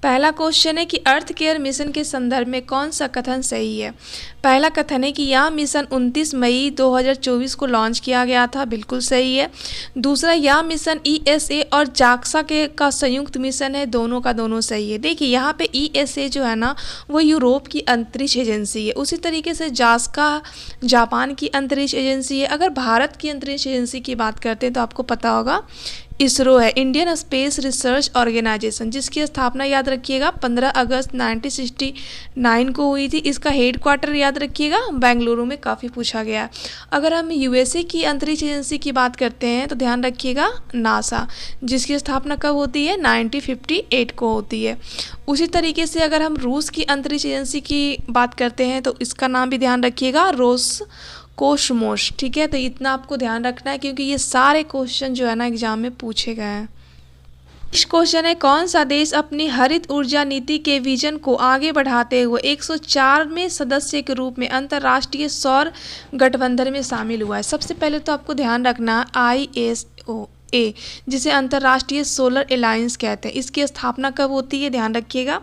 पहला क्वेश्चन है कि अर्थ केयर मिशन के संदर्भ में कौन सा कथन सही है। पहला कथन है कि यह मिशन 29 मई 2024 को लॉन्च किया गया था, बिल्कुल सही है। दूसरा, यह मिशन ईएसए और जाक्सा के का संयुक्त मिशन है, दोनों का दोनों सही है। देखिए यहाँ पे ईएसए जो है ना वो यूरोप की अंतरिक्ष एजेंसी है, उसी तरीके से जास्का जापान की अंतरिक्ष एजेंसी है। अगर भारत की अंतरिक्ष एजेंसी की बात करते हैं तो आपको पता होगा इसरो है, इंडियन स्पेस रिसर्च ऑर्गेनाइजेशन, जिसकी स्थापना याद रखिएगा 15 अगस्त 1969 को हुई थी। इसका हेड क्वार्टर याद रखिएगा बेंगलुरु में, काफ़ी पूछा गया है। अगर हम यूएसए की अंतरिक्ष एजेंसी की बात करते हैं तो ध्यान रखिएगा नासा, जिसकी स्थापना कब होती है 1958 को होती है। उसी तरीके से अगर हम रूस की अंतरिक्ष एजेंसी की बात करते हैं तो इसका नाम भी ध्यान रखिएगा रोस कोसमोस, ठीक है। तो इतना आपको ध्यान रखना है क्योंकि ये सारे क्वेश्चन जो है ना एग्जाम में पूछे गए हैं। नेक्स्ट क्वेश्चन है, कौन सा देश अपनी हरित ऊर्जा नीति के विजन को आगे बढ़ाते हुए 104वें सदस्य के रूप में अंतर्राष्ट्रीय सौर गठबंधन में शामिल हुआ है। सबसे पहले तो आपको ध्यान रखना ISOA, जिसे अंतर्राष्ट्रीय सोलर अलायंस कहते हैं, इसकी स्थापना कब होती है ध्यान रखिएगा।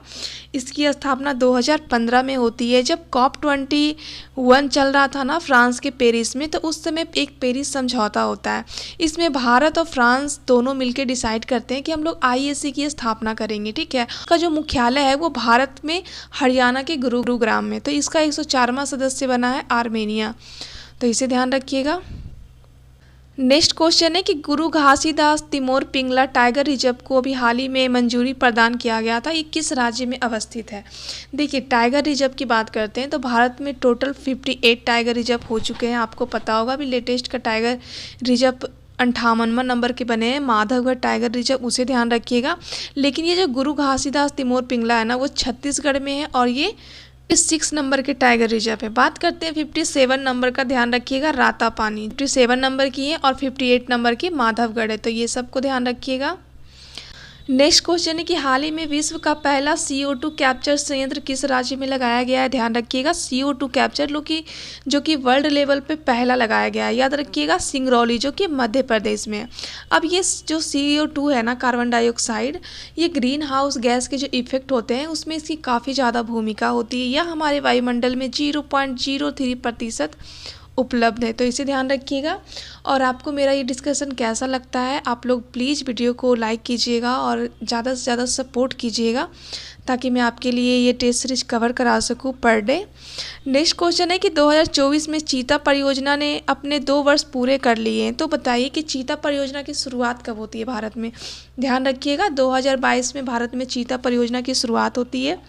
इसकी स्थापना 2015 में होती है। जब COP21 चल रहा था ना फ्रांस के पेरिस में, तो उस समय एक पेरिस समझौता होता है। इसमें भारत और फ्रांस दोनों मिलकर डिसाइड करते हैं कि हम लोग ISA की स्थापना करेंगे, ठीक है। इसका जो मुख्यालय है वो भारत में हरियाणा के गुरुग्राम में। तो इसका 104वां सदस्य बना है आर्मेनिया, तो इसे ध्यान रखिएगा। नेक्स्ट क्वेश्चन है कि गुरु घासीदास तिमोर पिंगला टाइगर रिजर्व को अभी हाल ही में मंजूरी प्रदान किया गया था, ये किस राज्य में अवस्थित है। देखिए टाइगर रिजर्व की बात करते हैं तो भारत में टोटल 58 टाइगर रिजर्व हो चुके हैं। आपको पता होगा अभी लेटेस्ट का टाइगर रिजर्व 58वां नंबर के बने हैं, माधवगढ़ टाइगर रिजर्व, उसे ध्यान रखिएगा। लेकिन ये जो गुरु घासीदास तिमोर पिंगला है ना वो छत्तीसगढ़ में है और ये 6 नंबर के टाइगर रिजर्व है। बात करते हैं 57 नंबर का, ध्यान रखिएगा रातापानी 57 नंबर की है और 58 नंबर की माधवगढ़ है, तो ये सबको ध्यान रखिएगा। नेक्स्ट क्वेश्चन है कि हाल ही में विश्व का पहला CO2 कैप्चर संयंत्र किस राज्य में लगाया गया है। ध्यान रखिएगा CO2 कैप्चर जो कि वर्ल्ड लेवल पे पहला लगाया गया है, याद रखिएगा सिंगरौली जो कि मध्य प्रदेश में है। अब ये जो CO2 है ना कार्बन डाइऑक्साइड, ये ग्रीन हाउस गैस के जो इफेक्ट होते हैं उसमें इसकी काफ़ी ज़्यादा भूमिका होती है। यह हमारे वायुमंडल में 0.03% उपलब्ध है, तो इसे ध्यान रखिएगा। और आपको मेरा ये डिस्कशन कैसा लगता है, आप लोग प्लीज़ वीडियो को लाइक कीजिएगा और ज़्यादा से ज़्यादा सपोर्ट कीजिएगा ताकि मैं आपके लिए ये टेस्ट सीरीज कवर करा सकूँ पर डे। नेक्स्ट क्वेश्चन है कि 2024 में चीता परियोजना ने अपने 2 वर्ष पूरे कर लिए हैं, तो बताइए कि चीता परियोजना की शुरुआत कब होती है भारत में। ध्यान रखिएगा 2022 में भारत में चीता परियोजना की शुरुआत होती है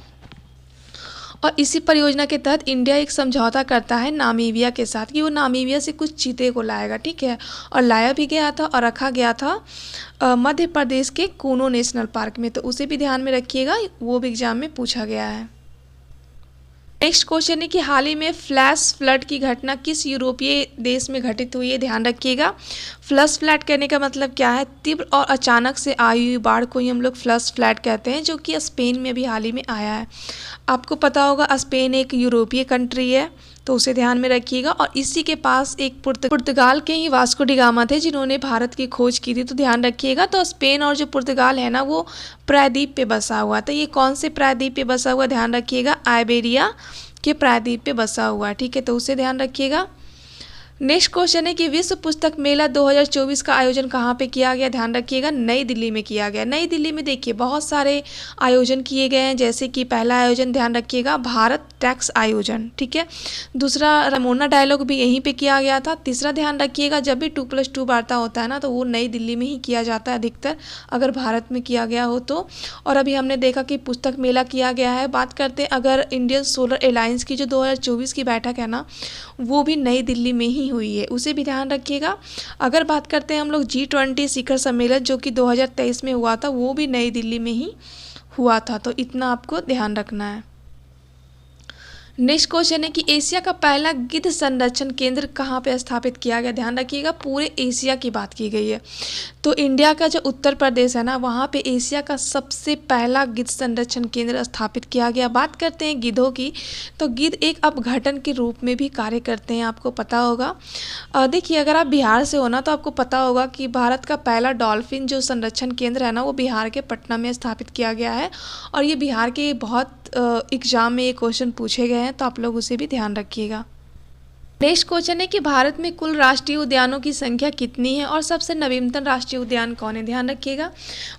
और इसी परियोजना के तहत इंडिया एक समझौता करता है नामीबिया के साथ कि वो नामीबिया से कुछ चीते को लाएगा, ठीक है। और लाया भी गया था और रखा गया था मध्य प्रदेश के कूनो नेशनल पार्क में, तो उसे भी ध्यान में रखिएगा, वो भी एग्जाम में पूछा गया है। नेक्स्ट क्वेश्चन है कि हाल ही में फ्लैश फ्लड की घटना किस यूरोपीय देश में घटित हुई है। ध्यान रखिएगा फ्लश फ्लड कहने का मतलब क्या है, तीव्र और अचानक से आई हुई बाढ़ को ही हम लोग फ्लश फ्लड कहते हैं, जो कि स्पेन में अभी हाल ही में आया है। आपको पता होगा स्पेन एक यूरोपीय कंट्री है, तो उसे ध्यान में रखिएगा। और इसी के पास एक पुर्तगाल के ही वास्को डी गामा थे जिन्होंने भारत की खोज की थी, तो ध्यान रखिएगा। तो स्पेन और जो पुर्तगाल है ना वो प्रायद्वीप पे बसा हुआ, तो ये कौन से प्रायद्वीप पे बसा हुआ ध्यान रखिएगा, आइबेरिया के प्रायद्वीप पे बसा हुआ है, ठीक है, तो उसे ध्यान रखिएगा। नेक्स्ट क्वेश्चन है कि विश्व पुस्तक मेला 2024 का आयोजन कहाँ पे किया गया। ध्यान रखिएगा नई दिल्ली में किया गया। नई दिल्ली में देखिए बहुत सारे आयोजन किए गए हैं, जैसे कि पहला आयोजन ध्यान रखिएगा भारत टैक्स आयोजन, ठीक है। दूसरा रमोना डायलॉग भी यहीं पे किया गया था। तीसरा ध्यान रखिएगा जब भी 2+2 वार्ता होता है ना तो वो नई दिल्ली में ही किया जाता है अधिकतर, अगर भारत में किया गया हो तो। और अभी हमने देखा कि पुस्तक मेला किया गया है। बात करते हैं अगर इंडियन सोलर अलायंस की जो 2024 की बैठक है ना वो भी नई दिल्ली में ही हुई है, उसे भी ध्यान रखिएगा। अगर बात करते हैं हम लोग G20 शिखर सम्मेलन जो कि 2023 में हुआ था, वो भी नई दिल्ली में ही हुआ था, तो इतना आपको ध्यान रखना है। नेक्स्ट क्वेश्चन है कि एशिया का पहला गिद्ध संरक्षण केंद्र कहाँ पे स्थापित किया गया। ध्यान रखिएगा, पूरे एशिया की बात की गई है। तो इंडिया का जो उत्तर प्रदेश है ना, वहाँ पे एशिया का सबसे पहला गिद्ध संरक्षण केंद्र स्थापित किया गया। बात करते हैं गिद्धों की, तो गिद्ध एक अपघटन के रूप में भी कार्य करते हैं, आपको पता होगा। देखिए, अगर आप बिहार से हो ना, तो आपको पता होगा कि भारत का पहला डॉल्फिन जो संरक्षण केंद्र है ना, वो बिहार के पटना में स्थापित किया गया है। और ये बिहार के बहुत एग्जाम में ये क्वेश्चन पूछे गए हैं, तो आप लोग उसे भी ध्यान रखिएगा। नेक्स्ट क्वेश्चन है कि भारत में कुल राष्ट्रीय उद्यानों की संख्या कितनी है और सबसे नवीनतम राष्ट्रीय उद्यान कौन है। ध्यान रखिएगा,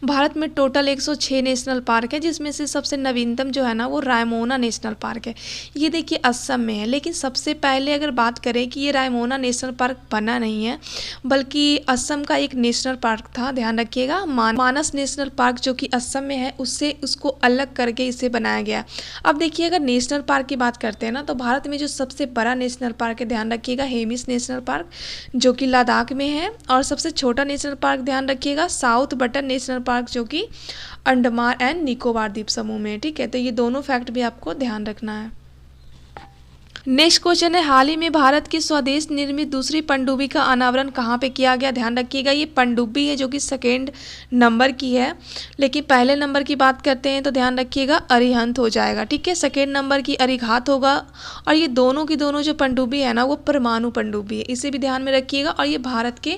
भारत में टोटल 106 नेशनल पार्क है, जिसमें से सबसे नवीनतम जो है ना, वो रायमोना नेशनल पार्क है। ये देखिए असम में है। लेकिन सबसे पहले अगर बात करें कि ये रायमोना नेशनल पार्क बना नहीं है, बल्कि असम का एक नेशनल पार्क था। ध्यान रखिएगा, मानस नेशनल पार्क जो कि असम में है, उससे उसको अलग करके इसे बनाया गया। अब देखिए, अगर नेशनल पार्क की बात करते हैं ना, तो भारत में जो सबसे बड़ा नेशनल पार्क है, ध्यान रखिएगा, हेमिस नेशनल पार्क जो कि लद्दाख में है। और सबसे छोटा नेशनल पार्क ध्यान रखिएगा, साउथ बटन नेशनल पार्क जो कि अंडमान एंड निकोबार द्वीप समूह में है। ठीक है, तो ये दोनों फैक्ट भी आपको ध्यान रखना है। नेक्स्ट क्वेश्चन है, हाल ही में भारत की स्वदेश निर्मित दूसरी पनडुब्बी का अनावरण कहाँ पे किया गया। ध्यान रखिएगा, ये पनडुब्बी है जो कि सेकेंड नंबर की है, लेकिन पहले नंबर की बात करते हैं तो ध्यान रखिएगा अरिहंत हो जाएगा। ठीक है, सेकेंड नंबर की अरिघात होगा। और ये दोनों की दोनों जो पनडुब्बी है ना, वो परमाणु पनडुब्बी है, इसे भी ध्यान में रखिएगा। और ये भारत के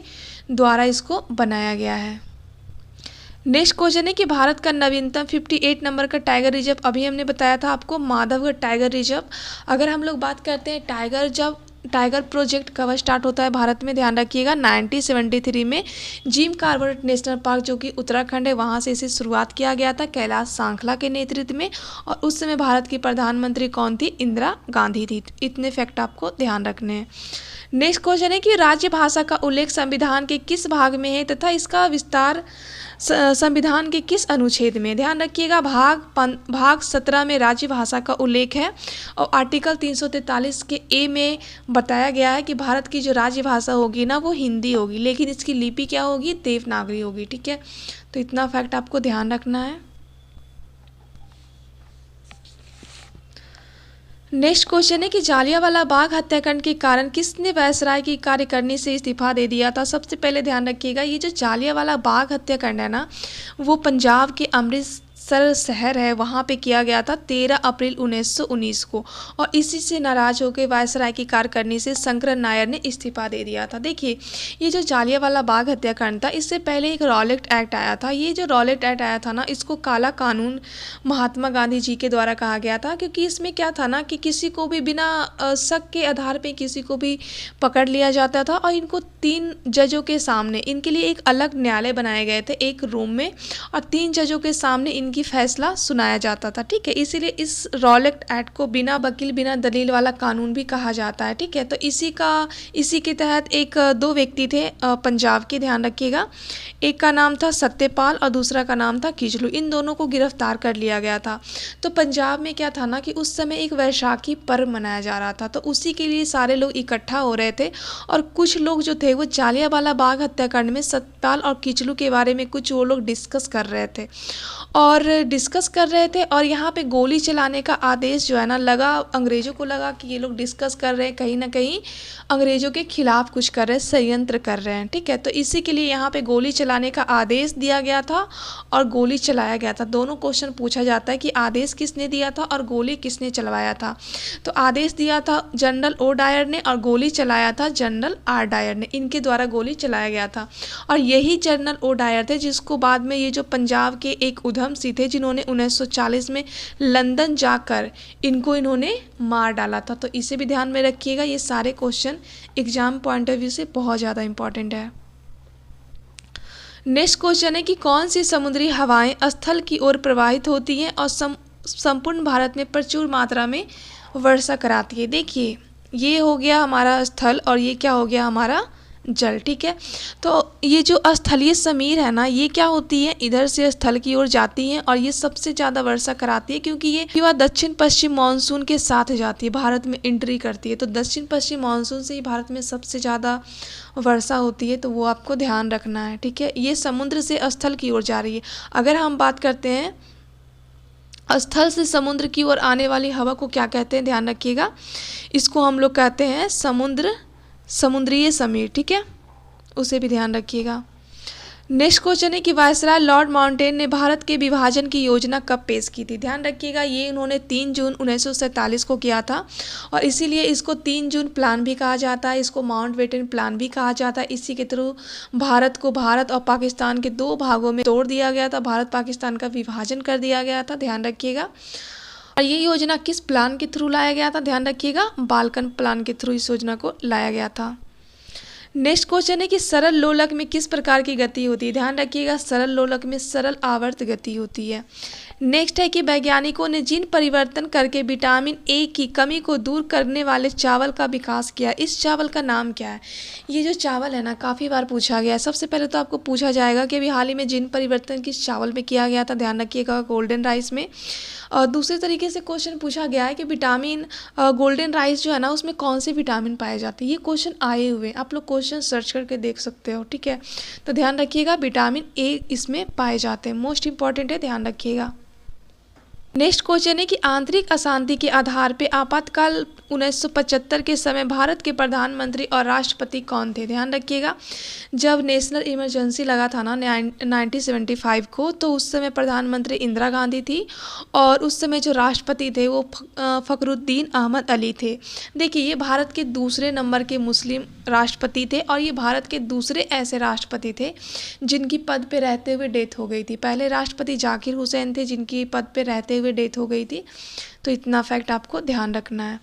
द्वारा इसको बनाया गया है। नेक्स्ट क्वेश्चन है कि भारत का नवीनतम 58 नंबर का टाइगर रिजर्व, अभी हमने बताया था आपको, माधवगढ़ टाइगर रिजर्व। अगर हम लोग बात करते हैं टाइगर प्रोजेक्ट कब स्टार्ट होता है भारत में, ध्यान रखिएगा 1973 में जिम कॉर्बेट नेशनल पार्क जो कि उत्तराखंड है, वहाँ से इसे शुरुआत किया गया था कैलाश सांखला के नेतृत्व में। और उस समय भारत की प्रधानमंत्री कौन थी, इंदिरा गांधी थी। इतने फैक्ट आपको ध्यान रखने हैं। नेक्स्ट क्वेश्चन है कि राज्य भाषा का उल्लेख संविधान के किस भाग में है तथा इसका विस्तार संविधान के किस अनुच्छेद में। ध्यान रखिएगा, भाग 17 में राज्य भाषा का उल्लेख है। और आर्टिकल 343 के ए में बताया गया है कि भारत की जो राज्य भाषा होगी ना, वो हिंदी होगी, लेकिन इसकी लिपि क्या होगी, देवनागरी होगी। ठीक है, तो इतना फैक्ट आपको ध्यान रखना है। नेक्स्ट क्वेश्चन है कि जालियांवाला बाग हत्याकांड के कारण किसने वायसराय की कार्यकारिणी से इस्तीफा दे दिया था। सबसे पहले ध्यान रखिएगा, ये जो जालियांवाला बाग हत्याकांड है ना, वो पंजाब के अमृतसर शहर है, वहाँ पे किया गया था 13 अप्रैल 1919 को। और इसी से नाराज होकर वायसराय की कार्यकारिणी से शंकर नायर ने इस्तीफा दे दिया था। देखिए, ये जो जालियांवाला बाग हत्याकांड था, इससे पहले एक रॉलेट एक्ट आया था। ये जो रॉलेट एक्ट आया था ना, इसको काला कानून महात्मा गांधी जी के द्वारा कहा गया था, क्योंकि इसमें क्या था ना कि किसी को भी बिना शक के आधार पे किसी को भी पकड़ लिया जाता था। और इनको 3 जजों के सामने, इनके लिए एक अलग न्यायालय बनाए गए थे एक रूम में, और 3 जजों के सामने इनकी फैसला सुनाया जाता था। ठीक है, इसीलिए इस रॉलेट एक्ट को बिना वकील बिना दलील वाला कानून भी कहा जाता है। ठीक है, तो इसी के तहत 2 व्यक्ति थे पंजाब के, ध्यान रखिएगा, एक का नाम था सत्यपाल और दूसरा का नाम था किचलू। इन दोनों को गिरफ्तार कर लिया गया था। तो पंजाब में क्या था ना कि उस समय एक वैशाखी पर्व मनाया जा रहा था, तो उसी के लिए सारे लोग इकट्ठा हो रहे थे। और कुछ लोग जो थे वो जालियांवाला बाग हत्याकांड में सत्यपाल और किचलू के बारे में कुछ वो लोग डिस्कस कर रहे थे। और यहाँ पे गोली चलाने का आदेश जो है ना लगा, अंग्रेज़ों को लगा कि ये लोग डिस्कस कर रहे हैं, कहीं ना कहीं अंग्रेज़ों के खिलाफ कुछ कर रहे हैं, षड्यंत्र कर रहे हैं। ठीक है, तो इसी के लिए यहाँ पे गोली चलाने का आदेश दिया गया था और गोली चलाया गया था। दोनों क्वेश्चन पूछा जाता है कि आदेश किसने दिया था और गोली किसने चलवाया था। तो आदेश दिया था जनरल ओ डायर ने और गोली चलाया था जनरल आर डायर ने, इनके द्वारा गोली चलाया गया था। और यही जनरल ओ डायर थे जिसको बाद में ये जो पंजाब के एक उधम सिंह थे, जिन्होंने 1940 में लंदन जाकर इन्होंने मार डाला था। तो इसे भी ध्यान में रखिएगा, ये सारे question exam point of view से बहुत ज़्यादा इंपॉर्टेंट है। नेक्स्ट क्वेश्चन है कि कौन सी समुद्री हवाएं स्थल की ओर प्रवाहित होती हैं और संपूर्ण भारत में प्रचुर मात्रा में वर्षा कराती है। देखिए, ये हो गया हमारा स्थल और ये क्या हो गया हमारा जल। ठीक है, तो ये जो स्थलीय समीर है ना, ये क्या होती है, इधर से स्थल की ओर जाती हैं और ये सबसे ज़्यादा वर्षा कराती है, क्योंकि ये दक्षिण पश्चिम मानसून के साथ जाती है, भारत में एंट्री करती है। तो दक्षिण पश्चिम मानसून से ही भारत में सबसे ज़्यादा वर्षा होती है, तो वो आपको ध्यान रखना है। ठीक है, ये समुद्र से स्थल की ओर जा रही है। अगर हम बात करते हैं स्थल से समुद्र की ओर आने वाली हवा को क्या कहते हैं, ध्यान रखिएगा, इसको हम लोग कहते हैं समुद्रीय समीर, ठीक है, उसे भी ध्यान रखिएगा। नेक्स्ट क्वेश्चन है कि वायसराय लॉर्ड माउंटेन ने भारत के विभाजन की योजना कब पेश की थी, ध्यान रखिएगा, ये उन्होंने 3 जून 1947 को किया था और इसीलिए इसको 3 जून प्लान भी कहा जाता है, इसको माउंटबेटन प्लान भी कहा जाता है। इसी के थ्रू भारत और पाकिस्तान के 2 भागों में तोड़ दिया गया था, भारत पाकिस्तान का विभाजन कर दिया गया था, ध्यान रखिएगा। और ये योजना किस प्लान के थ्रू लाया गया था, ध्यान रखिएगा, बाल्कन प्लान के थ्रू इस योजना को लाया गया था। नेक्स्ट क्वेश्चन है कि सरल लोलक में किस प्रकार की गति होती है, ध्यान रखिएगा, सरल लोलक में सरल आवर्त गति होती है। नेक्स्ट है कि वैज्ञानिकों ने जीन परिवर्तन करके विटामिन ए की कमी को दूर करने वाले चावल का विकास किया, इस चावल का नाम क्या है। ये जो चावल है ना, काफ़ी बार पूछा गया है। सबसे पहले तो आपको पूछा जाएगा कि अभी हाल ही में जीन परिवर्तन किस चावल में किया गया था, ध्यान रखिएगा, गोल्डन राइस में। और दूसरे तरीके से क्वेश्चन पूछा गया है कि विटामिन गोल्डन राइस जो है ना, उसमें कौन से विटामिन पाए जाते हैं। ये क्वेश्चन आए हुए, आप लोग क्वेश्चन सर्च करके देख सकते हो, ठीक है। तो ध्यान रखिएगा, विटामिन ए इसमें पाए जाते हैं, मोस्ट इंपॉर्टेंट है, ध्यान रखिएगा। नेक्स्ट क्वेश्चन है कि आंतरिक अशांति के आधार पे आपातकाल 1975 के समय भारत के प्रधानमंत्री और राष्ट्रपति कौन थे, ध्यान रखिएगा। जब नेशनल इमरजेंसी लगा था ना 1975 को, तो उस समय प्रधानमंत्री इंदिरा गांधी थी और उस समय जो राष्ट्रपति थे वो फखरुद्दीन अहमद अली थे। देखिए, ये भारत के दूसरे नंबर के मुस्लिम राष्ट्रपति थे और ये भारत के दूसरे ऐसे राष्ट्रपति थे जिनकी पद पे रहते हुए डेथ हो गई थी। पहले राष्ट्रपति जाकिर हुसैन थे जिनकी पद पे रहते हुए डेथ हो गई थी। तो इतना फैक्ट आपको ध्यान रखना है।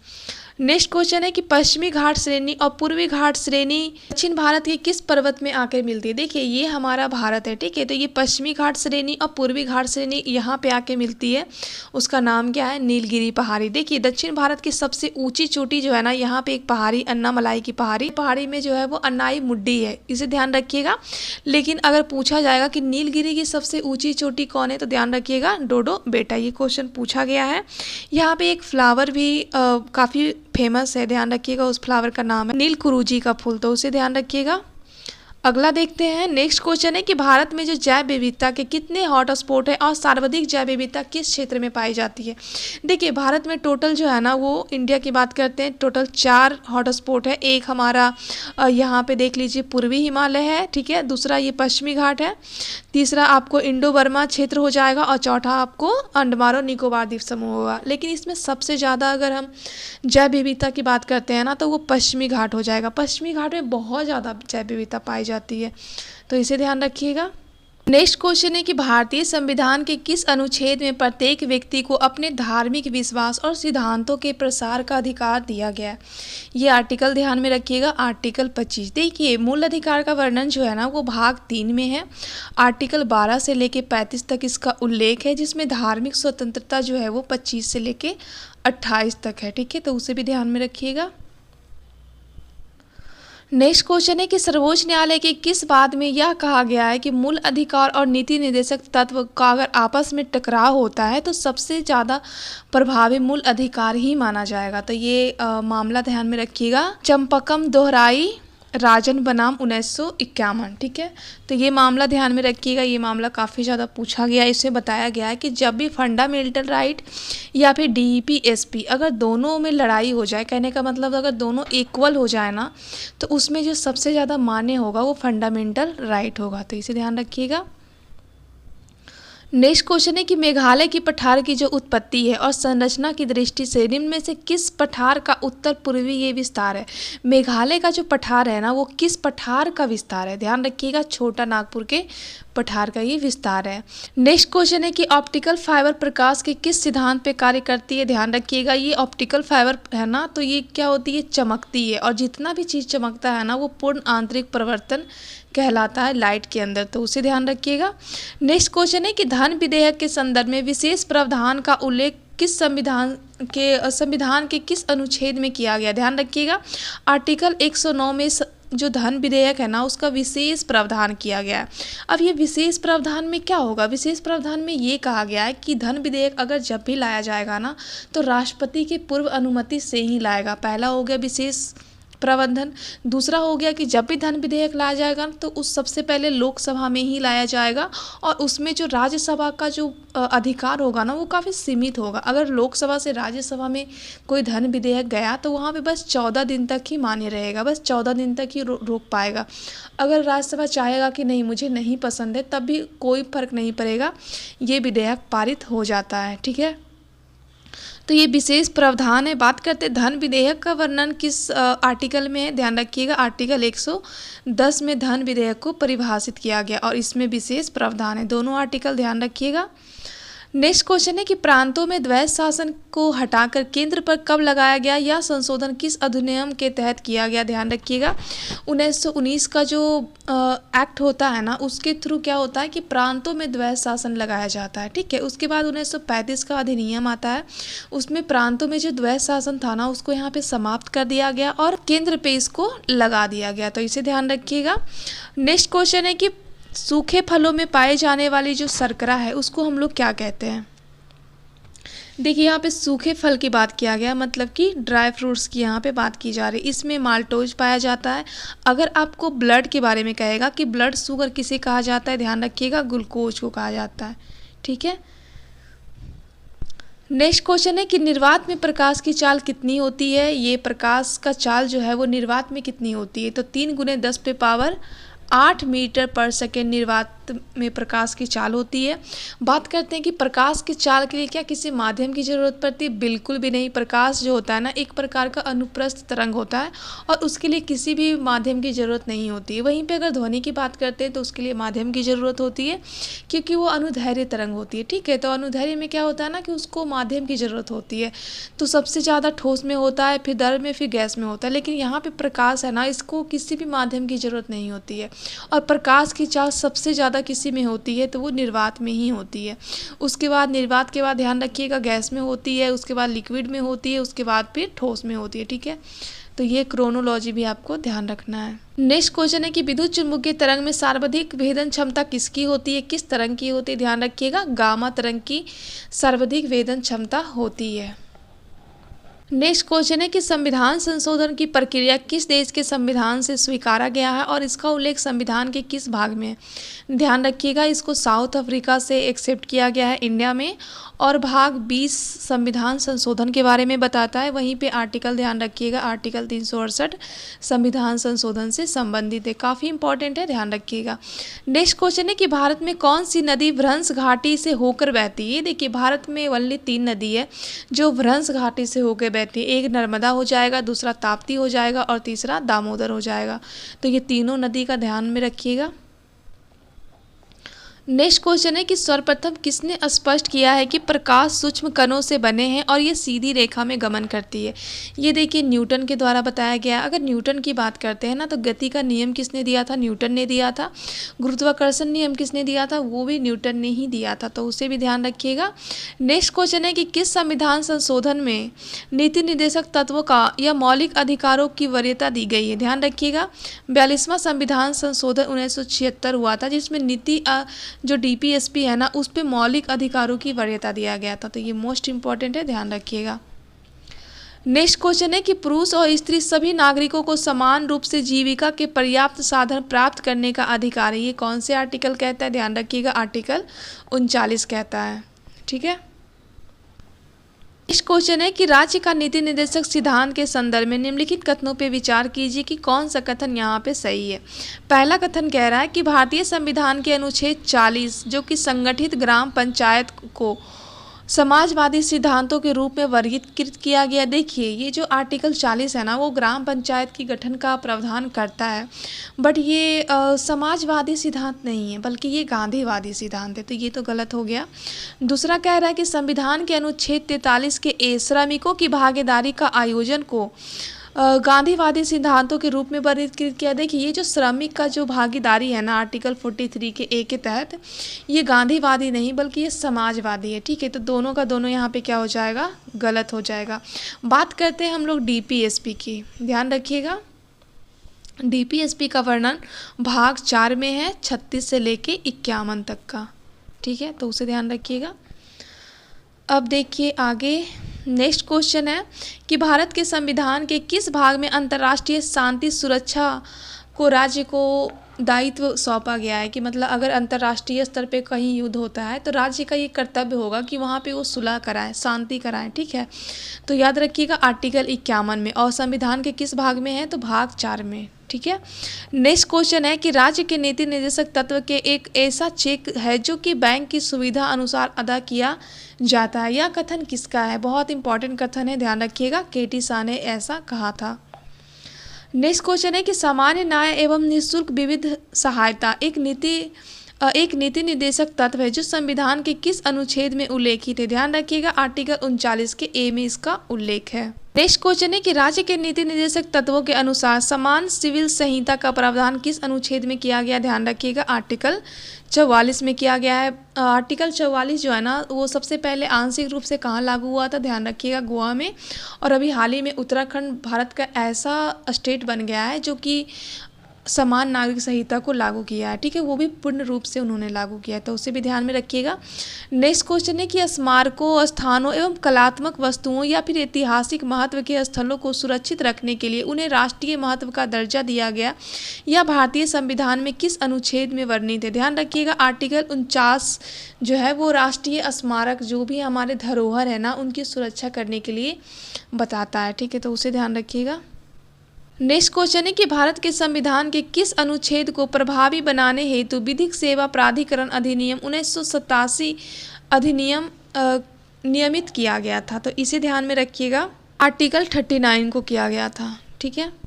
नेक्स्ट क्वेश्चन है कि पश्चिमी घाट श्रेणी और पूर्वी घाट श्रेणी दक्षिण भारत के किस पर्वत में आकर मिलती है। देखिए, ये हमारा भारत है, ठीक है, तो ये पश्चिमी घाट श्रेणी और पूर्वी घाट श्रेणी यहाँ पे आके मिलती है, उसका नाम क्या है, नीलगिरी पहाड़ी। देखिए, दक्षिण भारत की सबसे ऊंची चोटी जो है ना, यहाँ पे एक पहाड़ी, अन्नामलाई की पहाड़ी में जो है वो अन्नाई मुड्डी है, इसे ध्यान रखिएगा। लेकिन अगर पूछा जाएगा कि नीलगिरी की सबसे ऊंची चोटी कौन है, तो ध्यान रखिएगा, डोडो बेटा, ये क्वेश्चन पूछा गया है। यहाँ पे एक फ्लावर भी काफ़ी फेमस है, ध्यान रखिएगा, उस फ्लावर का नाम है नीलकुरुजी का फूल, तो उसे ध्यान रखिएगा। अगला देखते हैं। नेक्स्ट क्वेश्चन है कि भारत में जो जैव विविधता के कितने हॉटस्पॉट है और सर्वाधिक जैव विविधता किस क्षेत्र में पाई जाती है। देखिए, भारत में टोटल जो है ना, वो इंडिया की बात करते हैं, टोटल 4 हॉटस्पॉट है। एक हमारा यहाँ पे देख लीजिए पूर्वी हिमालय है, ठीक है, दूसरा ये पश्चिमी घाट है, तीसरा आपको इंडो बर्मा क्षेत्र हो जाएगा और चौथा आपको अंडमान और निकोबार द्वीप समूह होगा। लेकिन इसमें सबसे ज़्यादा अगर हम जैव विविधता की बात करते हैं ना, तो वो पश्चिमी घाट हो जाएगा। पश्चिमी घाट में बहुत ज़्यादा जैव विविधता पाई जाती है, तो इसे ध्यान रखिएगा। नेक्स्ट क्वेश्चन है कि भारतीय संविधान के किस अनुच्छेद में प्रत्येक व्यक्ति को अपने धार्मिक विश्वास और सिद्धांतों के प्रसार का अधिकार दिया गया है। ये आर्टिकल ध्यान में रखिएगा, आर्टिकल 25। देखिए, मूल अधिकार का वर्णन जो है ना, वो भाग 3 में है। आर्टिकल 12 से लेके 35 तक इसका उल्लेख है, जिसमें धार्मिक स्वतंत्रता जो है वो 25 से लेके 28 तक है, ठीक है, तो उसे भी ध्यान में रखिएगा। नेक्स्ट क्वेश्चन है कि सर्वोच्च न्यायालय के किस वाद में यह कहा गया है कि मूल अधिकार और नीति निर्देशक तत्व का अगर आपस में टकराव होता है तो सबसे ज़्यादा प्रभावी मूल अधिकार ही माना जाएगा। तो ये मामला ध्यान में रखिएगा, चंपकम दोहराई राजन बनाम 1951, ठीक है, तो ये मामला ध्यान में रखिएगा। ये मामला काफ़ी ज़्यादा पूछा गया है। इसमें बताया गया है कि जब भी फंडामेंटल राइट या फिर DEP SP अगर दोनों में लड़ाई हो जाए, कहने का मतलब अगर दोनों इक्वल हो जाए ना, तो उसमें जो सबसे ज़्यादा मान्य होगा वो फंडामेंटल राइट होगा, तो इसे ध्यान रखिएगा। नेक्स्ट क्वेश्चन है कि मेघालय की पठार की जो उत्पत्ति है और संरचना की दृष्टि से निम्न में से किस पठार का उत्तर पूर्वी ये विस्तार है। मेघालय का जो पठार है ना, वो किस पठार का विस्तार है, ध्यान रखिएगा, छोटा नागपुर के पठार का ये विस्तार है। नेक्स्ट क्वेश्चन है कि ऑप्टिकल फाइबर प्रकाश के किस सिद्धांत पे कार्य करती है, ध्यान रखिएगा। ये ऑप्टिकल फाइबर है ना, तो ये क्या होती है, चमकती है, और जितना भी चीज़ चमकता है ना, वो पूर्ण आंतरिक परिवर्तन कहलाता है लाइट के अंदर, तो उसे ध्यान रखिएगा। नेक्स्ट क्वेश्चन है कि धन विधेयक के संदर्भ में विशेष प्रावधान का उल्लेख किस संविधान के किस अनुच्छेद में किया गया, ध्यान रखिएगा। आर्टिकल 109 में जो धन विधेयक है ना, उसका विशेष प्रावधान किया गया है। अब ये विशेष प्रावधान में क्या होगा, विशेष प्रावधान में ये कहा गया है कि धन विधेयक अगर जब भी लाया जाएगा ना, तो राष्ट्रपति की पूर्व अनुमति से ही लाएगा। पहला हो गया विशेष प्रबंधन। दूसरा हो गया कि जब भी धन विधेयक लाया जाएगा तो उस सबसे पहले लोकसभा में ही लाया जाएगा और उसमें जो राज्यसभा का जो अधिकार होगा ना वो काफ़ी सीमित होगा। अगर लोकसभा से राज्यसभा में कोई धन विधेयक गया तो वहाँ पे बस 14 दिन तक ही मान्य रहेगा, बस 14 दिन तक ही रोक पाएगा। अगर राज्यसभा चाहेगा कि नहीं मुझे नहीं पसंद है तब भी कोई फर्क नहीं पड़ेगा, ये विधेयक पारित हो जाता है। ठीक है, तो ये विशेष प्रावधान है। बात करते हैं धन विधेयक का वर्णन किस आर्टिकल में है, ध्यान रखिएगा आर्टिकल 110 में धन विधेयक को परिभाषित किया गया और इसमें विशेष प्रावधान है। दोनों आर्टिकल ध्यान रखिएगा। नेक्स्ट क्वेश्चन है कि प्रांतों में द्वैध शासन को हटाकर केंद्र पर कब लगाया गया, यह संशोधन किस अधिनियम के तहत किया गया। ध्यान रखिएगा 1919 का जो एक्ट होता है ना उसके थ्रू क्या होता है कि प्रांतों में द्वैध शासन लगाया जाता है। ठीक है, उसके बाद 1935 का अधिनियम आता है, उसमें प्रांतों में जो द्वैध शासन था ना उसको यहाँ पे समाप्त कर दिया गया और केंद्र पे इसको लगा दिया गया, तो इसे ध्यान रखिएगा। नेक्स्ट क्वेश्चन है कि सूखे फलों में पाए जाने वाली जो शर्करा है उसको हम लोग क्या कहते हैं। देखिए यहाँ पे सूखे फल की बात किया गया, मतलब कि ड्राई फ्रूट्स की यहाँ पे बात की जा रही है। इसमें माल्टोज पाया जाता है। अगर आपको ब्लड के बारे में कहेगा कि ब्लड शुगर किसे कहा जाता है, ध्यान रखिएगा ग्लूकोज को कहा जाता है। ठीक है, नेक्स्ट क्वेश्चन है कि निर्वात में प्रकाश की चाल कितनी होती है। ये प्रकाश का चाल जो है वो निर्वात में कितनी होती है, तो 3 × 10⁸ मीटर पर सेकेंड निर्वात में प्रकाश की चाल होती है। बात करते हैं कि प्रकाश की चाल के लिए क्या किसी माध्यम की जरूरत पड़ती है, बिल्कुल भी नहीं। प्रकाश जो होता है ना एक प्रकार का अनुप्रस्थ तरंग होता है और उसके लिए किसी भी माध्यम की ज़रूरत नहीं होती है। वहीं पे अगर ध्वनि की बात करते हैं तो उसके लिए माध्यम की ज़रूरत होती है क्योंकि वो अनुदैर्ध्य तरंग होती है। ठीक है, तो अनुदैर्ध्य में क्या होता है ना कि उसको माध्यम की ज़रूरत होती है, तो सबसे ज़्यादा ठोस में होता है, फिर द्रव में, फिर गैस में होता है। लेकिन यहाँ पर प्रकाश है ना इसको किसी भी माध्यम की ज़रूरत नहीं होती है और प्रकाश की चाल सबसे ज़्यादा किसी में होती है तो वो निर्वात में ही होती है। उसके बाद निर्वात के बाद ध्यान रखिएगा गैस में होती है, उसके बाद लिक्विड में होती है, उसके बाद फिर ठोस में होती है। ठीक है, तो ये क्रोनोलॉजी भी आपको ध्यान रखना है। नेक्स्ट क्वेश्चन है कि विद्युत चुम्बकीय तरंग में सर्वाधिक भेदन क्षमता किसकी होती है, किस तरंग की होती है। ध्यान रखिएगा गामा तरंग की सर्वाधिक भेदन क्षमता होती है। नेक्स्ट क्वेश्चन है कि संविधान संशोधन की प्रक्रिया किस देश के संविधान से स्वीकारा गया है और इसका उल्लेख संविधान के किस भाग में है। ध्यान रखिएगा इसको साउथ अफ्रीका से एक्सेप्ट किया गया है इंडिया में और भाग 20 संविधान संशोधन के बारे में बताता है। वहीं पे आर्टिकल ध्यान रखिएगा आर्टिकल 368 संविधान संशोधन से संबंधित है, काफ़ी इंपॉर्टेंट है, ध्यान रखिएगा। नेक्स्ट क्वेश्चन है कि भारत में कौन सी नदी भ्रंश घाटी से होकर बहती है। देखिए भारत में ओनली 3 नदी है जो भ्रंश घाटी से होकर बहती है, एक नर्मदा हो जाएगा, दूसरा ताप्ती हो जाएगा और तीसरा दामोदर हो जाएगा। तो ये तीनों नदी का ध्यान में रखिएगा। नेक्स्ट क्वेश्चन है कि सर्वप्रथम किसने स्पष्ट किया है कि प्रकाश सूक्ष्म कणों से बने हैं और ये सीधी रेखा में गमन करती है। ये देखिए न्यूटन के द्वारा बताया गया है। अगर न्यूटन की बात करते हैं ना तो गति का नियम किसने दिया था, न्यूटन ने दिया था। गुरुत्वाकर्षण नियम किसने दिया था, वो भी न्यूटन ने ही दिया था, तो उसे भी ध्यान रखिएगा। नेक्स्ट क्वेश्चन है कि किस संविधान संशोधन में नीति निर्देशक तत्वों का या मौलिक अधिकारों की वरीयता दी गई है। ध्यान रखिएगा 42वां संविधान संशोधन 1976 हुआ था जिसमें नीति जो DPSP है ना उस पे मौलिक अधिकारों की वरीयता दिया गया था, तो ये मोस्ट इंपॉर्टेंट है, ध्यान रखिएगा। नेक्स्ट क्वेश्चन है कि पुरुष और स्त्री सभी नागरिकों को समान रूप से जीविका के पर्याप्त साधन प्राप्त करने का अधिकार है। ये कौन से आर्टिकल कहता है, ध्यान रखिएगा आर्टिकल 39 कहता है। ठीक है, नेक्स्ट क्वेश्चन है कि राज्य का नीति निर्देशक सिद्धांत के संदर्भ में निम्नलिखित कथनों पर विचार कीजिए कि कौन सा कथन यहाँ पे सही है। पहला कथन कह रहा है कि भारतीय संविधान के अनुच्छेद 40 जो कि संगठित ग्राम पंचायत को समाजवादी सिद्धांतों के रूप में वर्गीकृत किया गया। देखिए ये जो आर्टिकल 40 है ना वो ग्राम पंचायत की गठन का प्रावधान करता है, बट ये समाजवादी सिद्धांत नहीं है बल्कि ये गांधीवादी सिद्धांत है, तो ये तो गलत हो गया। दूसरा कह रहा है कि संविधान के अनुच्छेद 43 के श्रमिकों की भागीदारी का आयोजन को गांधीवादी सिद्धांतों के रूप में वर्गीकृत किया। देखिए ये जो श्रमिक का जो भागीदारी है ना आर्टिकल 43 के ए के तहत ये गांधीवादी नहीं बल्कि ये समाजवादी है। ठीक है, तो दोनों का दोनों यहाँ पे क्या हो जाएगा, गलत हो जाएगा। बात करते हैं हम लोग DPSP की, ध्यान रखिएगा DPSP का वर्णन भाग 4 में है 36 से लेके 51 तक का। ठीक है, तो उसे ध्यान रखिएगा। अब देखिए आगे नेक्स्ट क्वेश्चन है कि भारत के संविधान के किस भाग में अंतर्राष्ट्रीय शांति सुरक्षा को राज्य को दायित्व सौंपा गया है, कि मतलब अगर अंतर्राष्ट्रीय स्तर पे कहीं युद्ध होता है तो राज्य का ये कर्तव्य होगा कि वहाँ पे वो सुलह कराएं, शांति कराएं। ठीक है, तो याद रखिएगा आर्टिकल 51 में। और संविधान के किस भाग में है, तो भाग 4 में। ठीक है, नेक्स्ट क्वेश्चन है कि राज्य के नीति निर्देशक तत्व के एक ऐसा चेक है जो कि बैंक की सुविधा अनुसार अदा किया जाता है। यह कथन किसका है, बहुत इंपॉर्टेंट कथन है, ध्यान रखिएगा, केटी शाह ने ऐसा कहा था। नेक्स्ट क्वेश्चन है कि सामान्य न्याय एवं निःशुल्क विविध सहायता एक नीति निर्देशक तत्व है जो संविधान के किस अनुच्छेद में उल्लेखित है। ध्यान रखिएगा आर्टिकल 39 के ए में इसका उल्लेख है। नेक्स्ट क्वेश्चन है कि राज्य के नीति निर्देशक तत्वों के अनुसार समान सिविल संहिता का प्रावधान किस अनुच्छेद में किया गया। ध्यान रखिएगा आर्टिकल 44 में किया गया है। आर्टिकल 44 जो है ना वो सबसे पहले आंशिक रूप से कहाँ लागू हुआ था, ध्यान रखिएगा गोवा में। और अभी हाल ही में उत्तराखंड भारत का ऐसा स्टेट बन गया है जो कि समान नागरिक संहिता को लागू किया है। ठीक है, वो भी पूर्ण रूप से उन्होंने लागू किया है, तो उसे भी ध्यान में रखिएगा। नेक्स्ट क्वेश्चन है कि स्मारकों, स्थानों एवं कलात्मक वस्तुओं या फिर ऐतिहासिक महत्व के स्थलों को सुरक्षित रखने के लिए उन्हें राष्ट्रीय महत्व का दर्जा दिया गया या भारतीय संविधान में किस अनुच्छेद में वर्णित है। ध्यान रखिएगा आर्टिकल 49 जो है वो राष्ट्रीय स्मारक जो भी हमारे धरोहर है ना उनकी सुरक्षा करने के लिए बताता है। ठीक है, तो उसे ध्यान रखिएगा। नेक्स्ट क्वेश्चन है कि भारत के संविधान के किस अनुच्छेद को प्रभावी बनाने हेतु विधिक सेवा प्राधिकरण अधिनियम 1987 अधिनियम नियमित किया गया था। तो इसे ध्यान में रखिएगा, आर्टिकल 39 को किया गया था। ठीक है,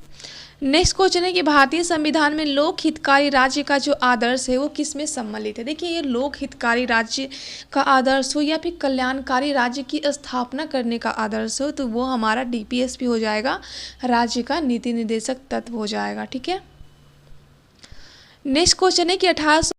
नेक्स्ट क्वेश्चन है कि भारतीय संविधान में लोक हितकारी राज्य का जो आदर्श है वो किस में सम्मिलित है। देखिए ये लोक हितकारी राज्य का आदर्श हो या फिर कल्याणकारी राज्य की स्थापना करने का आदर्श हो तो वो हमारा डीपीएसपी हो जाएगा, राज्य का नीति निर्देशक तत्व हो जाएगा। ठीक है, नेक्स्ट क्वेश्चन है कि 1800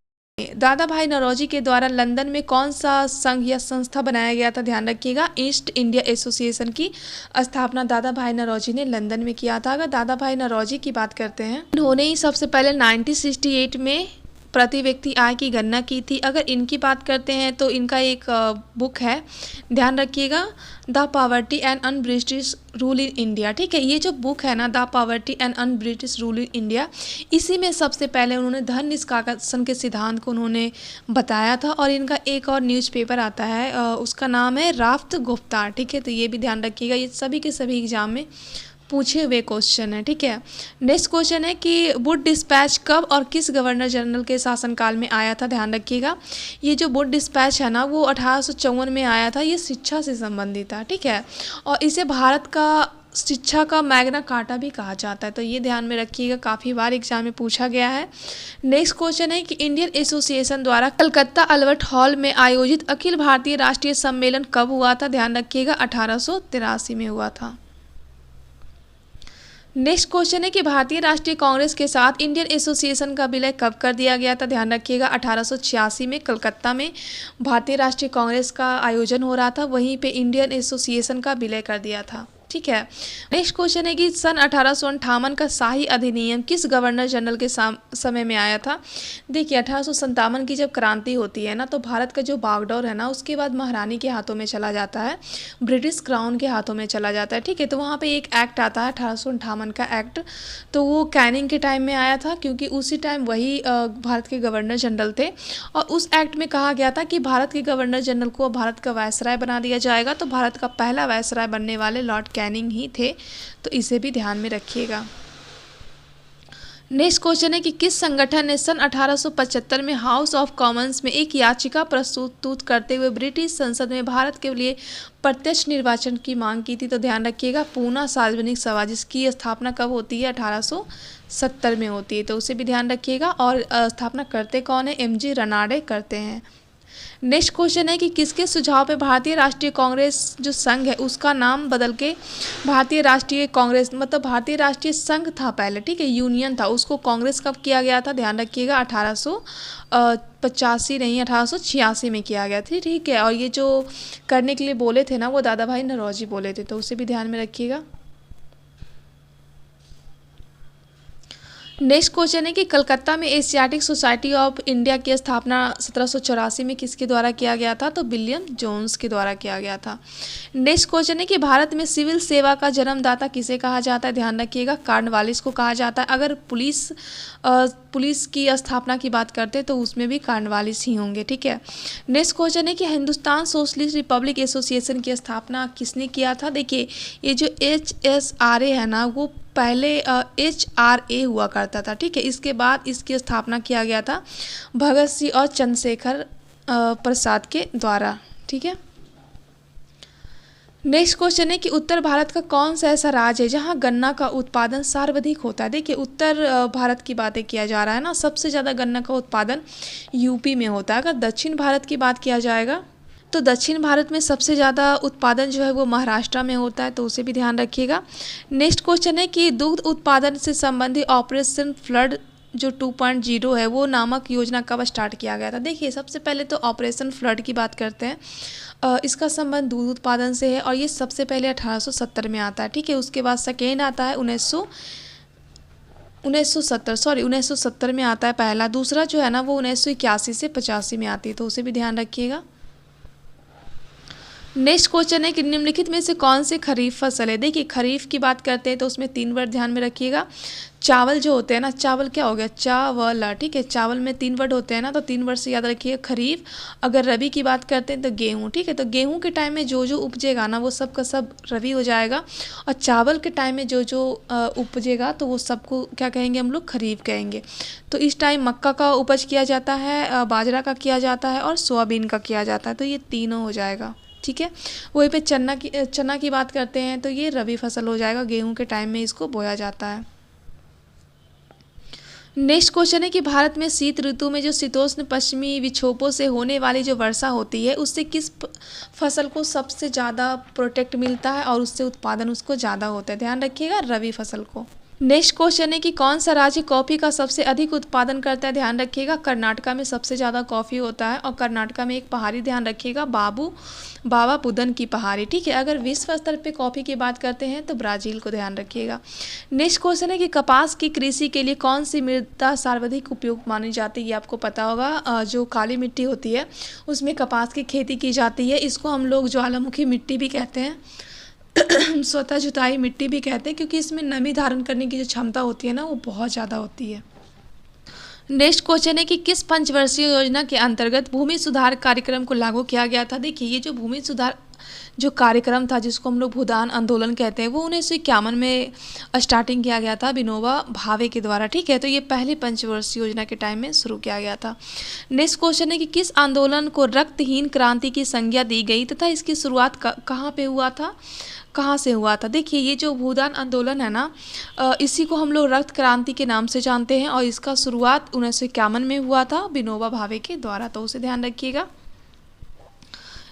दादा भाई नौरोजी के द्वारा लंदन में कौन सा संघ या संस्था बनाया गया था। ध्यान रखिएगा ईस्ट इंडिया एसोसिएशन की स्थापना दादा भाई नौरोजी ने लंदन में किया था। अगर दादा भाई नौरोजी की बात करते हैं उन्होंने ही सबसे पहले 1968 में प्रति व्यक्ति आय की गणना की थी। अगर इनकी बात करते हैं तो इनका एक बुक है, ध्यान रखिएगा, the poverty and un British rule in India. ठीक है, ये जो बुक है ना the poverty and un British rule in India, इसी में सबसे पहले उन्होंने धन निष्कासन के सिद्धांत को उन्होंने बताया था। और इनका एक और न्यूज़पेपर आता है उसका नाम है राफ्त गुफ्तार। ठीक है, तो ये भी ध्यान रखिएगा, ये सभी के सभी एग्जाम में पूछे हुए क्वेश्चन है। ठीक है, नेक्स्ट क्वेश्चन है कि वुड डिस्पैच कब और किस गवर्नर जनरल के शासनकाल में आया था। ध्यान रखिएगा ये जो वुड डिस्पैच है ना वो 1854 में आया था, ये शिक्षा से संबंधित था। ठीक है, और इसे भारत का शिक्षा का मैग्ना कार्टा भी कहा जाता है, तो ये ध्यान में रखिएगा, काफ़ी बार एग्जाम में पूछा गया है। नेक्स्ट क्वेश्चन है कि इंडियन एसोसिएशन द्वारा कलकत्ता अल्बर्ट हॉल में आयोजित अखिल भारतीय राष्ट्रीय सम्मेलन कब हुआ था। ध्यान रखिएगा 1883 में हुआ था। नेक्स्ट क्वेश्चन है कि भारतीय राष्ट्रीय कांग्रेस के साथ इंडियन एसोसिएशन का विलय कब कर दिया गया था। ध्यान रखिएगा 1886 में कलकत्ता में भारतीय राष्ट्रीय कांग्रेस का आयोजन हो रहा था, वहीं पे इंडियन एसोसिएशन का विलय कर दिया था। ठीक है, नेक्स्ट क्वेश्चन है कि सन 1858 का शाही अधिनियम किस गवर्नर जनरल के समय में आया था। देखिए 1857 की जब क्रांति होती है ना तो भारत का जो बागडोर है ना उसके बाद महारानी के हाथों में चला जाता है, ब्रिटिश क्राउन के हाथों में चला जाता है। ठीक है, तो वहाँ पे एक एक्ट आता है 1858 का एक्ट, तो वो कैनिंग के टाइम में आया था क्योंकि उसी टाइम वही भारत के गवर्नर जनरल थे। और उस एक्ट में कहा गया था कि भारत के गवर्नर जनरल को भारत का वायसराय बना दिया जाएगा, तो भारत का पहला वायसराय बनने वाले लॉर्ड कैनिंग ही थे, तो इसे भी ध्यान में रखिएगा। नेक्स्ट क्वेश्चन है कि किस संगठन ने सन 1875 में हाउस ऑफ कॉमन्स में एक याचिका प्रस्तुत करते हुए ब्रिटिश संसद में भारत के लिए प्रत्यक्ष निर्वाचन की मांग की थी। तो ध्यान रखिएगा पूना सार्वजनिक सभा, जिसकी स्थापना कब होती है 1870 में होती है, तो उसे भी ध्यान रखिएगा। और स्थापना करते कौन है, एमजी रनाडे करते हैं। नेक्स्ट क्वेश्चन है कि किसके सुझाव पे भारतीय राष्ट्रीय कांग्रेस जो संघ है उसका नाम बदल के भारतीय राष्ट्रीय कांग्रेस, मतलब भारतीय राष्ट्रीय संघ था पहले, ठीक है, यूनियन था, उसको कांग्रेस कब किया गया था। ध्यान रखिएगा 1885 नहीं 1886 में किया गया था। ठीक है, और ये जो करने के लिए बोले थे ना वो दादा भाई नौरोजी बोले थे, तो उसे भी ध्यान में रखिएगा। नेक्स्ट क्वेश्चन है कि कलकत्ता में एशियाटिक सोसाइटी ऑफ इंडिया की स्थापना 1784 में किसके द्वारा किया गया था? तो विलियम जोन्स के द्वारा किया गया था। नेक्स्ट क्वेश्चन है कि भारत में सिविल सेवा का जन्मदाता किसे कहा जाता है? ध्यान रखिएगा, कॉर्नवालिस को कहा जाता है। अगर पुलिस की स्थापना की बात करते हैं तो उसमें भी कॉर्नवालिस ही होंगे, ठीक है। नेक्स्ट क्वेश्चन है कि हिंदुस्तान सोशलिस्ट रिपब्लिक एसोसिएशन की स्थापना किसने किया था? देखिए, ये जो HSRA है ना, वो पहले HRA हुआ करता था, ठीक है। इसके बाद इसकी स्थापना किया गया था भगत सिंह और चंद्रशेखर प्रसाद के द्वारा, ठीक है। नेक्स्ट क्वेश्चन है कि उत्तर भारत का कौन सा ऐसा राज्य है जहां गन्ना का उत्पादन सर्वाधिक होता है? देखिए, उत्तर भारत की बातें किया जा रहा है ना, सबसे ज़्यादा गन्ना का उत्पादन यूपी में होता है। अगर दक्षिण भारत की बात किया जाएगा तो दक्षिण भारत में सबसे ज़्यादा उत्पादन जो है वो महाराष्ट्र में होता है, तो उसे भी ध्यान रखिएगा। नेक्स्ट क्वेश्चन है कि दुग्ध उत्पादन से संबंधित ऑपरेशन फ्लड जो 2.0 है वो नामक योजना कब स्टार्ट किया गया था? देखिए, सबसे पहले तो ऑपरेशन फ्लड की बात करते हैं। इसका संबंध दूध उत्पादन से है और ये सबसे पहले 1870 में आता है, ठीक है। उसके बाद सेकेंड आता है 1970 में आता है पहला। दूसरा जो है ना वो 1981 से 85 में आती है, तो उसे भी ध्यान रखिएगा। नेक्स्ट क्वेश्चन है कि निम्नलिखित में से कौन सी खरीफ फसल है? देखिए, खरीफ की बात करते हैं तो उसमें 3 वर्ड ध्यान में रखिएगा। चावल जो होते हैं ना, चावल क्या हो गया? चावल, ठीक है। चावल में 3 वर्ड होते हैं ना, तो 3 वर्ड से याद रखिए खरीफ। अगर रबी की बात करते हैं तो गेहूँ, ठीक है। तो गेहूँ के टाइम में जो जो उपजेगा ना वो सब का सब रबी हो जाएगा, और चावल के टाइम में जो जो उपजेगा तो वो सबको क्या कहेंगे हम लोग? खरीफ कहेंगे। तो इस टाइम मक्का का उपज किया जाता है, बाजरा का किया जाता है और सोयाबीन का किया जाता है, तो ये तीनों हो जाएगा, ठीक है। वहीं पे चना की बात करते हैं तो ये रबी फसल हो जाएगा, गेहूं के टाइम में इसको बोया जाता है। नेक्स्ट क्वेश्चन है कि भारत में शीत ऋतु में जो शीतोष्ण पश्चिमी विक्षोभों से होने वाली जो वर्षा होती है उससे किस फसल को सबसे ज़्यादा प्रोटेक्ट मिलता है और उससे उत्पादन उसको ज़्यादा होता है? ध्यान रखिएगा, रबी फसल को। नेक्स्ट क्वेश्चन है कि कौन सा राज्य कॉफ़ी का सबसे अधिक उत्पादन करता है? ध्यान रखिएगा, कर्नाटका में सबसे ज़्यादा कॉफ़ी होता है, और कर्नाटका में एक पहाड़ी, ध्यान रखिएगा, बाबा बुदन की पहाड़ी, ठीक है। अगर विश्व स्तर पे कॉफ़ी की बात करते हैं तो ब्राज़ील को ध्यान रखिएगा। नेक्स्ट क्वेश्चन है कि कपास की कृषि के लिए कौन सी मृदा सर्वाधिक उपयुक्त मानी जाती है? ये आपको पता होगा, जो काली मिट्टी होती है उसमें कपास की खेती की जाती है। इसको हम लोग ज्वालामुखी मिट्टी भी कहते हैं, स्वतः जुताई मिट्टी भी कहते हैं, क्योंकि इसमें नमी धारण करने की जो क्षमता होती है ना वो बहुत ज़्यादा होती है। नेक्स्ट क्वेश्चन है कि किस पंचवर्षीय योजना के अंतर्गत भूमि सुधार कार्यक्रम को लागू किया गया था? देखिए, ये जो भूमि सुधार जो कार्यक्रम था जिसको हम लोग भूदान आंदोलन कहते हैं, वो 1951 में स्टार्टिंग किया गया था विनोबा भावे के द्वारा, ठीक है। तो ये पहली पंचवर्षीय योजना के टाइम में शुरू किया गया था। नेक्स्ट क्वेश्चन है कि किस आंदोलन को रक्तहीन क्रांति की संज्ञा दी गई तथा इसकी शुरुआत कहाँ पे हुआ था, कहाँ से हुआ था? देखिए, ये जो भूदान आंदोलन है ना, इसी को हम लोग रक्त क्रांति के नाम से जानते हैं, और इसका शुरुआत 1951 में हुआ था विनोबा भावे के द्वारा, तो उसे ध्यान रखिएगा।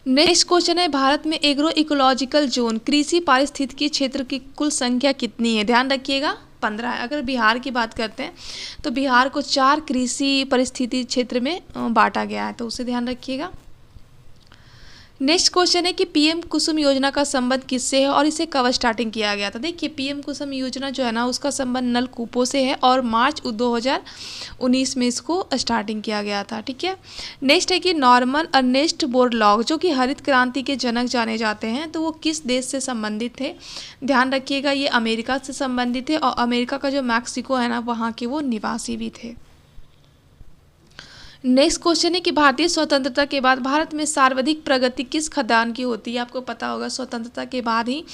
नेक्स्ट क्वेश्चन है भारत में एग्रो इकोलॉजिकल जोन कृषि पारिस्थितिकी क्षेत्र की कुल संख्या कितनी है? ध्यान रखिएगा, 15 है। अगर बिहार की बात करते हैं तो बिहार को 4 कृषि परिस्थिति क्षेत्र में बांटा गया है, तो उसे ध्यान रखिएगा। नेक्स्ट क्वेश्चन है कि पीएम कुसुम योजना का संबंध किससे है और इसे कब स्टार्टिंग किया गया था? देखिए, पीएम कुसुम योजना जो है ना उसका संबंध नलकूपों से है और मार्च 2019 में इसको स्टार्टिंग किया गया था, ठीक है। नेक्स्ट है कि नॉर्मन अर्नेस्ट बोरलॉग जो कि हरित क्रांति के जनक जाने जाते हैं, तो वो किस देश से संबंधित थे? ध्यान रखिएगा, ये अमेरिका से संबंधित थे, और अमेरिका का जो मैक्सिको है ना वहाँ के वो निवासी भी थे। नेक्स्ट क्वेश्चन है कि भारतीय स्वतंत्रता के बाद भारत में सर्वाधिक प्रगति किस खदान की होती है? आपको पता होगा, स्वतंत्रता के बाद ही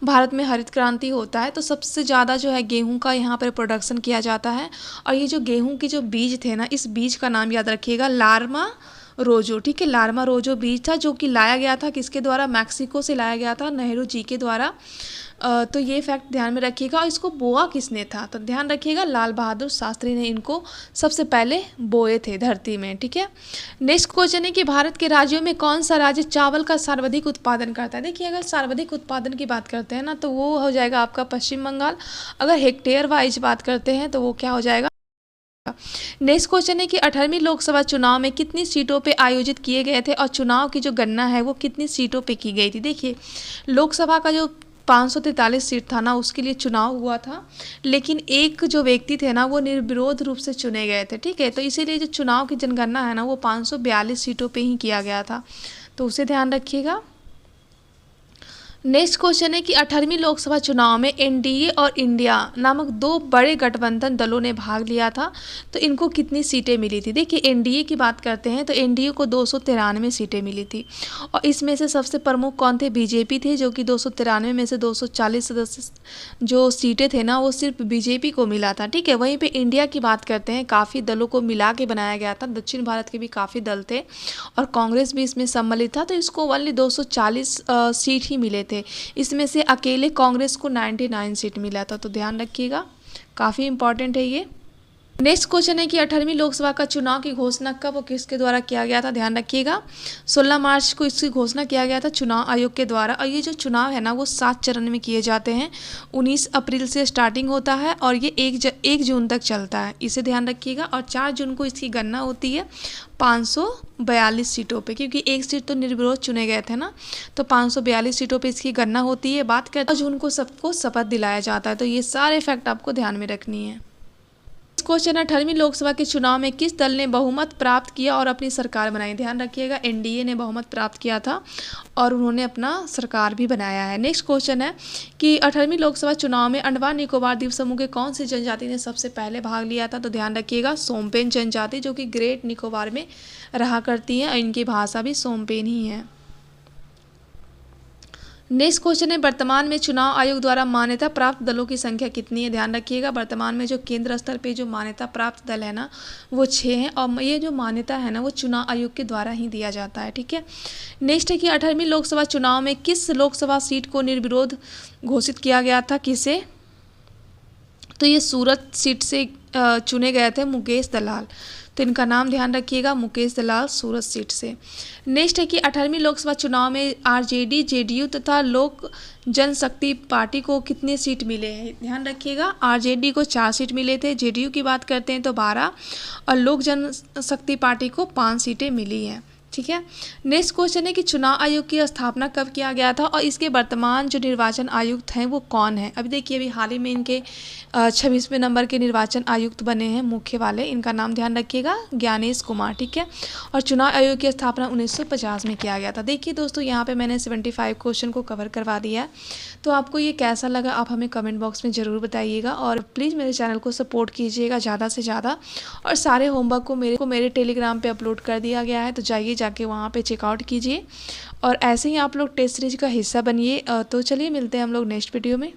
भारत में हरित क्रांति होता है, तो सबसे ज़्यादा जो है गेहूं का यहाँ पर प्रोडक्शन किया जाता है। और ये जो गेहूं के जो बीज थे ना, इस बीज का नाम याद रखिएगा, लार्मा रोजो, ठीक है। लार्मा रोजो बीज था जो कि लाया गया था किसके द्वारा? मैक्सिको से लाया गया था, नेहरू जी के द्वारा। तो ये फैक्ट ध्यान में रखिएगा। और इसको बोआ किसने था? तो ध्यान रखिएगा, लाल बहादुर शास्त्री ने इनको सबसे पहले बोए थे धरती में, ठीक है। नेक्स्ट क्वेश्चन है कि भारत के राज्यों में कौन सा राज्य चावल का सर्वाधिक उत्पादन करता है? देखिए, अगर सर्वाधिक उत्पादन की बात करते हैं ना तो वो हो जाएगा आपका पश्चिम बंगाल। अगर हेक्टेयर वाइज बात करते हैं तो वो क्या हो जाएगा? नेक्स्ट क्वेश्चन है कि 18वीं लोकसभा चुनाव में कितनी सीटों पे आयोजित किए गए थे और चुनाव की जो गणना है वो कितनी सीटों पे की गई थी? देखिए, लोकसभा का जो 543 सीट था ना, उसके लिए चुनाव हुआ था, लेकिन एक जो व्यक्ति थे ना वो निर्विरोध रूप से चुने गए थे। ठीक है, तो इसीलिए जो चुनाव की जनगणना है ना वो 542 सीटों पे ही किया गया था, तो उसे ध्यान रखिएगा। नेक्स्ट क्वेश्चन है कि 18वीं लोकसभा चुनाव में एनडीए और इंडिया नामक दो बड़े गठबंधन दलों ने भाग लिया था, तो इनको कितनी सीटें मिली थी। देखिए एनडीए की बात करते हैं तो एनडीए को 293 सीटें मिली थी, और इसमें से सबसे प्रमुख कौन थे, बीजेपी थे, जो कि 293 में से 240 सदस्य जो सीटें थे ना वो सिर्फ बीजेपी को मिला था। ठीक है, वहीं पे इंडिया की बात करते हैं, काफ़ी दलों को मिला के बनाया गया था, दक्षिण भारत के भी काफ़ी दल थे और कांग्रेस भी इसमें सम्मिलित था, तो इसको ओनली 240 सीट ही मिले थे। इसमें से अकेले कांग्रेस को 99 सीट मिला था, तो ध्यान रखिएगा, काफ़ी इंपॉर्टेंट है ये। नेक्स्ट क्वेश्चन है कि 18वीं लोकसभा का चुनाव की घोषणा कब और किसके द्वारा किया गया था। ध्यान रखिएगा 16 मार्च को इसकी घोषणा किया गया था चुनाव आयोग के द्वारा, और ये जो चुनाव है ना वो 7 चरण में किए जाते हैं। 19 अप्रैल से स्टार्टिंग होता है और ये 1 जून तक चलता है, इसे ध्यान रखिएगा। और 4 जून को इसकी गणना होती है 542 सीटों पे, क्योंकि एक सीट तो निर्विरोध चुने गए थे ना, तो 542 सीटों पे इसकी गणना होती है। बात करते हैं जून को सबको शपथ दिलाया जाता है, तो ये सारे फैक्ट आपको ध्यान में रखनी है। क्वेश्चन 18वीं लोकसभा के चुनाव में किस दल ने बहुमत प्राप्त किया और अपनी सरकार बनाई। ध्यान रखिएगा एनडीए ने बहुमत प्राप्त किया था और उन्होंने अपना सरकार भी बनाया है। नेक्स्ट क्वेश्चन है कि 18वीं लोकसभा चुनाव में अंडमान निकोबार द्वीप समूह के कौन सी जनजाति ने सबसे पहले भाग लिया था। तो ध्यान रखिएगा सोमपेन जनजाति, जो कि ग्रेट निकोबार में रहा करती है, इनकी भाषा भी सोमपेन ही है। नेक्स्ट क्वेश्चन है वर्तमान में चुनाव आयोग द्वारा मान्यता प्राप्त दलों की संख्या कितनी है। ध्यान रखिएगा वर्तमान में जो केंद्र स्तर पे जो मान्यता प्राप्त दल है ना वो 6 हैं, और ये जो मान्यता है ना वो चुनाव आयोग के द्वारा ही दिया जाता है। ठीक है, नेक्स्ट है कि 18वीं लोकसभा चुनाव में किस लोकसभा सीट को निर्विरोध घोषित किया गया था, किसे। तो ये सूरत सीट से चुने गए थे मुकेश दलाल, तो इनका नाम ध्यान रखिएगा मुकेश दलाल, सूरत सीट से। नेक्स्ट है कि 18वीं लोकसभा चुनाव में आरजेडी, जेडीयू तथा लोक जनशक्ति पार्टी को कितने सीट मिले हैं। ध्यान रखिएगा आरजेडी को 4 सीट मिले थे, जेडीयू की बात करते हैं तो 12, और लोक जनशक्ति पार्टी को 5 सीटें मिली हैं। ठीक है, नेक्स्ट क्वेश्चन है कि चुनाव आयोग की स्थापना कब किया गया था और इसके वर्तमान जो निर्वाचन आयुक्त हैं वो कौन है। अभी देखिए अभी हाल ही में इनके 26वें नंबर के निर्वाचन आयुक्त बने हैं मुख्य वाले, इनका नाम ध्यान रखिएगा ज्ञानेश कुमार। ठीक है, और चुनाव आयोग की स्थापना 1950 में किया गया था। देखिए दोस्तों यहाँ पे मैंने 75 क्वेश्चन को कवर करवा दिया है, तो आपको ये कैसा लगा आप हमें कमेंट बॉक्स में ज़रूर बताइएगा, और प्लीज़ मेरे चैनल को सपोर्ट कीजिएगा ज़्यादा से ज़्यादा। और सारे होमवर्क को मेरे टेलीग्राम पर अपलोड कर दिया गया है, तो जाके वहाँ पे चेकआउट कीजिए, और ऐसे ही आप लोग टेस्ट सीरीज का हिस्सा बनिए। तो चलिए मिलते हैं हम लोग नेक्स्ट वीडियो में।